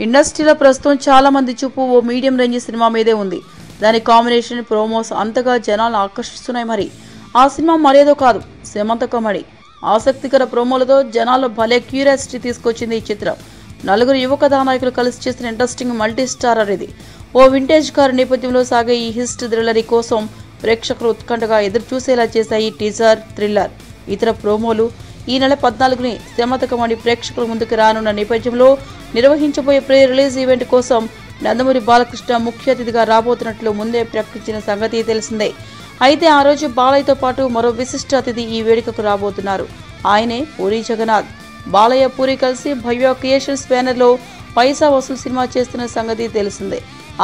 ఇండస్ట్రీలో ప్రస్తుతం చాలా మంది చూపు ఓ మీడియం రేంజ్ సినిమా మీదే ఉంది. దాని కాంబినేషన్, ప్రోమోస్ అంతగా జనాలను ఆకర్షిస్తున్నాయి. మరి ఆ సినిమా మరేదో కాదు, సమంతకమణి. ఆసక్తికర ప్రోమోలతో జనాల్లో భలే క్యూరియాసిటీ తీసుకొచ్చింది ఈ చిత్రం. నలుగురు యువ కథానాయకులు కలిసి చేసిన ఇంట్రెస్టింగ్ మల్టీ స్టారర్ ఇది. ఓ వింటేజ్ కారు నేపథ్యంలో సాగే ఈ హిస్ట్ థ్రిల్లరీ కోసం ప్రేక్షకులు ఉత్కంఠగా ఎదురు చూసేలా చేశాయి టీజర్, థ్రిల్లర్, ఇతర ప్రోమోలు. ఈ నెల 14ని సమంతకమణి ప్రేక్షకుల ముందుకు రానున్న నేపథ్యంలో నిర్వహించబోయే ప్రీ రిలీజ్ ఈవెంట్ కోసం నందమూరి బాలకృష్ణ ముఖ్య అతిథిగా రాబోతున్నట్లు ముందే ప్రకటించిన సంగతి తెలిసిందే. అయితే ఆ రోజు బాలయ్యతో పాటు మరో విశిష్ట అతిథి ఈ వేడుకకు రాబోతున్నారు. ఆయనే పూరి జగన్నాథ్. బాలయ్య, పూరి కలిసి భవ్య క్రియేషన్స్ బ్యానర్లో పైసా వసూలు సినిమా చేస్తున్న సంగతి తెలిసిందే.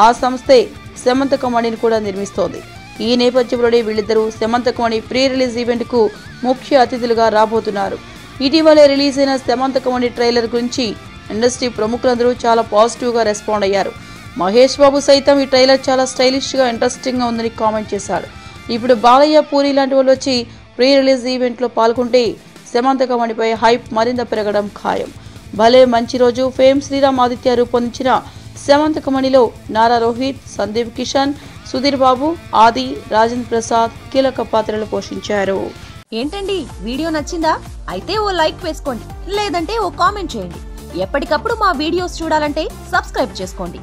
ఆ సంస్థే సమంతకమణిని కూడా నిర్మిస్తోంది. ఈ నేపథ్యంలోనే వీళ్ళిద్దరూ సమంతకమణి ప్రీ రిలీజ్ ఈవెంట్ కు ముఖ్య అతిథులుగా రాబోతున్నారు. ఇటీవలే రిలీజ్ అయిన సమంతకమణి ట్రైలర్ గురించి ఇండస్ట్రీ ప్రముఖులందరూ చాలా పాజిటివ్ గా రెస్పాండ్ అయ్యారు. మహేష్ బాబు సైతం ఈ ట్రైలర్ చాలా స్టైలిష్ గా, ఇంట్రెస్టింగ్ గా ఉందని కామెంట్ చేశాడు. ఇప్పుడు బాలయ్య, పూరి లాంటి వాళ్ళు వచ్చి ప్రీ రిలీజ్ ఈవెంట్ లో పాల్గొంటే సమంతకమణిపై హైప్ మరింత పెరగడం ఖాయం. భలే మంచి రోజు ఫేమ్ శ్రీరామ్ ఆదిత్య రూపొందించిన సమంతకమణిలో నారా రోహిత్, సందీప్ కిషన్, సుధీర్ బాబు, ఆది, రాజేంద్ర ప్రసాద్ కీలక పాత్రలు పోషించారు. ఏంటండి, వీడియో నచ్చిందా? అయితే ఓ లైక్ వేసుకోండి, లేదంటే ఓ కామెంట్ చేయండి. ఎప్పటికప్పుడు మా వీడియోస్ చూడాలంటే సబ్స్క్రైబ్ చేసుకోండి.